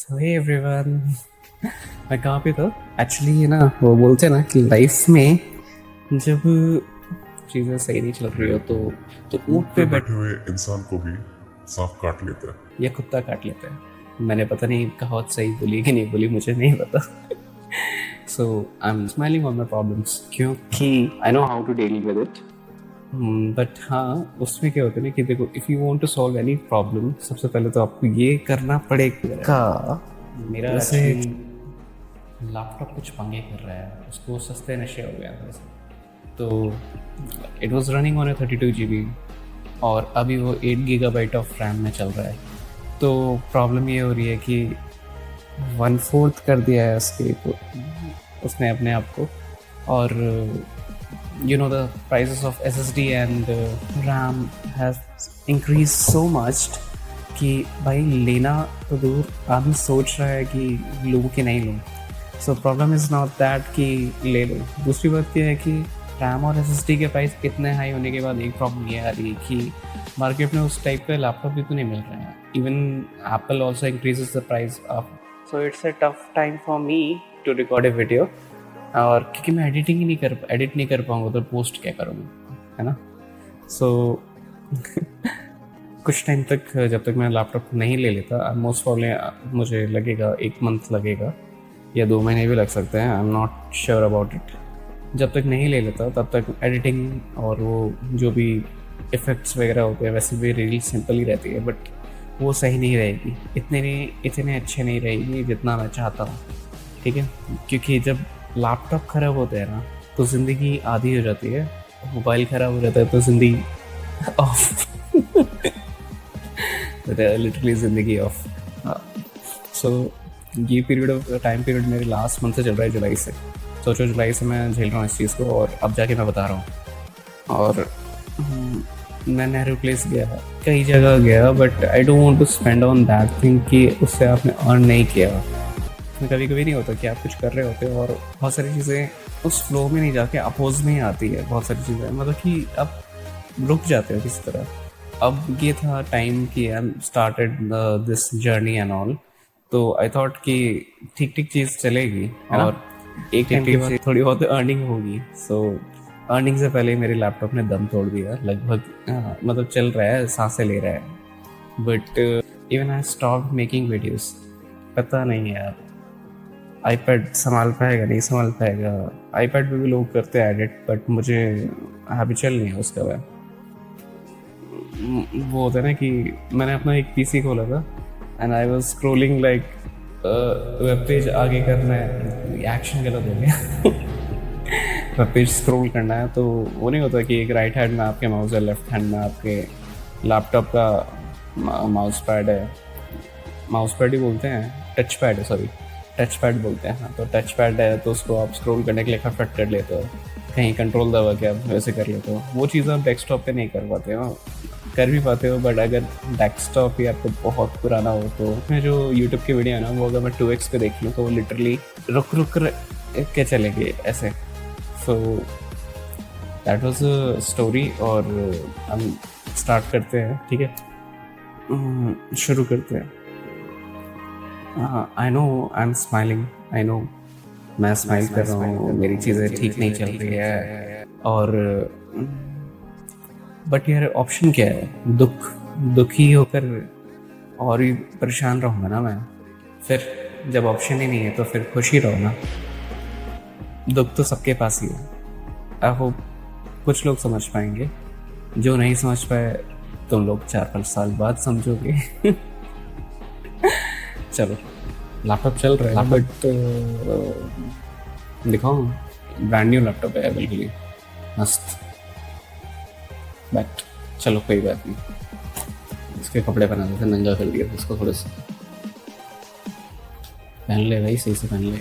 So hey everyone, मैं कहाँ पे था? एक्चुअली ना वो बोलते हैं ना कि लाइफ में जब चीज़ें सही नहीं चल रही हो तो ऊँट ऊँट पे पे बैठ बैठे हुए इंसान को भी सांप काट लेता है। या कुत्ता काट लेता है। मैंने पता नहीं कहावत सही बोली कि नहीं बोली, मुझे नहीं पता। So I am smiling on my problems क्योंकि I know how to deal with it. But हाँ, उसमें क्या होता है ना कि देखो, if you want to solve any problem, सबसे पहले तो आपको ये करना पड़ेगा। मेरा जैसे एक्चुअली लैपटॉप कुछ पंगे कर रहा है, उसको सस्ते नशे हो गया था वैसे। तो it was running on A 32 GB और अभी वो 8 GB ऑफ रैम में चल रहा है। तो प्रॉब्लम ये हो रही है कि 1/4 कर दिया है उसने अपने आप को। और you know the prices of SSD and RAM have increased so much कि भाई लेना तो दूर, आदमी सोच रहा है कि लूँ कि नहीं लूँ। So problem is not that कि ले लो। दूसरी बात यह है कि रैम और SSD के प्राइस इतने हाई होने के बाद एक प्रॉब्लम ये आ रही है कि मार्केट में उस टाइप के लैपटॉप भी तो नहीं मिल रहे हैं। Even Apple also increases the price of. So it's a tough time for me to record a video. और क्योंकि मैं एडिट नहीं कर पाऊँगा तो पोस्ट क्या करूँगा, है ना। सो कुछ टाइम तक, जब तक मैं लैपटॉप नहीं ले लेता, मोस्ट प्रॉब्लम मुझे लगेगा 1 मंथ लगेगा या 2 महीने भी लग सकते हैं। I am not sure about it. जब तक नहीं ले लेता तब तक एडिटिंग और वो जो भी इफ़ेक्ट्स वगैरह होते हैं वैसे भी रील सिंपल ही रहती है, बट वो सही नहीं रहेगी, इतने अच्छे नहीं रहेगी जितना मैं चाहता हूँ। ठीक है, क्योंकि जब लैपटॉप ख़राब होता है ना तो ज़िंदगी आधी हो जाती है, मोबाइल ख़राब हो जाता है तो ज़िंदगी ऑफ। लिटरली ज़िंदगी ऑफ। सो ये टाइम पीरियड मेरे लास्ट मंथ से चल रहा है, जुलाई से। सोचो, जुलाई से मैं झेल रहा हूँ इस चीज़ को और अब जाके मैं बता रहा हूँ। और मैं नेहरू प्लेस गया, कई जगह गया, but I don't want to spend on that thing कि उससे आपने अर्न नहीं किया। कभी कभी नहीं होता कि आप कुछ कर रहे होते हो और बहुत सारी चीज़ें उस फ्लो में नहीं जाके अपोज में आती है। बहुत सारी चीज़ें मतलब कि आप रुक जाते हो किसी तरह। अब ये था टाइम कि I started this journey and all, तो आई थॉट कि ठीक ठीक चीज़ चलेगी, है ना। और एक टाइम के बाद थोड़ी बहुत अर्निंग होगी। सो अर्निंग से पहले मेरे लैपटॉप ने दम तोड़ दिया लगभग। मतलब चल रहा है, सांसें ले रहा है, but even I stop making videos. पता नहीं यार, आईपैड संभाल पाएगा नहीं संभाल पाएगा। आईपैड पे भी लोग करते हैं एडिट, बट मुझे हैबिचुअल नहीं है उसका। वो होता है ना कि मैंने अपना एक पीसी खोला था and I was scrolling like web page आगे करना है, एक्शन गलत हो गया। वेब पेज स्क्रॉल करना है तो वो नहीं होता कि एक राइट हैंड में आपके माउस है, लेफ्ट हैंड में आपके लैपटॉप का माउस पैड है। माउस पैड ही बोलते हैं, टच पैड है, सॉरी टच पैड बोलते हैं। हाँ, तो टच पैड है तो उसको आप स्क्रॉल करने के लिए फटफट कर लेते हो, कहीं कंट्रोल दबा के आप वैसे कर लेते हो। वो चीज़ आप डेस्कटॉप पे नहीं कर पाते हो, कर भी पाते हो बट अगर डेस्कटॉप ही आपको बहुत पुराना हो तो। मैं जो यूट्यूब की वीडियो है ना, वो अगर मैं 2x पे देख लूँ तो वो लिटरली रुक के चलेगी ऐसे। So that was a story और हम स्टार्ट करते हैं, ठीक है। शुरू करते हैं। I know I am smiling, I know मैं स्माइल कर रहा हूँ, मेरी चीज़ें ठीक नहीं चल रही है। और बट यार ऑप्शन क्या है? दुखी होकर और भी परेशान रहूँगा ना मैं। फिर जब ऑप्शन ही नहीं है तो फिर खुशी रहो ना। दुख तो सबके पास ही है। आई होप कुछ लोग समझ पाएंगे, जो नहीं समझ पाए तुम लोग 4-5 साल बाद समझोगे। चलो, लैपटॉप चल रहा है बट दिखाओ, ब्रांड न्यू लैपटॉप है बिल्कुल मस्त। बट चलो कोई बात नहीं, इसके कपड़े बना देते, नंगा कर दिया उसको, थोड़ा सा पहन ले भाई, सही से पहन ले।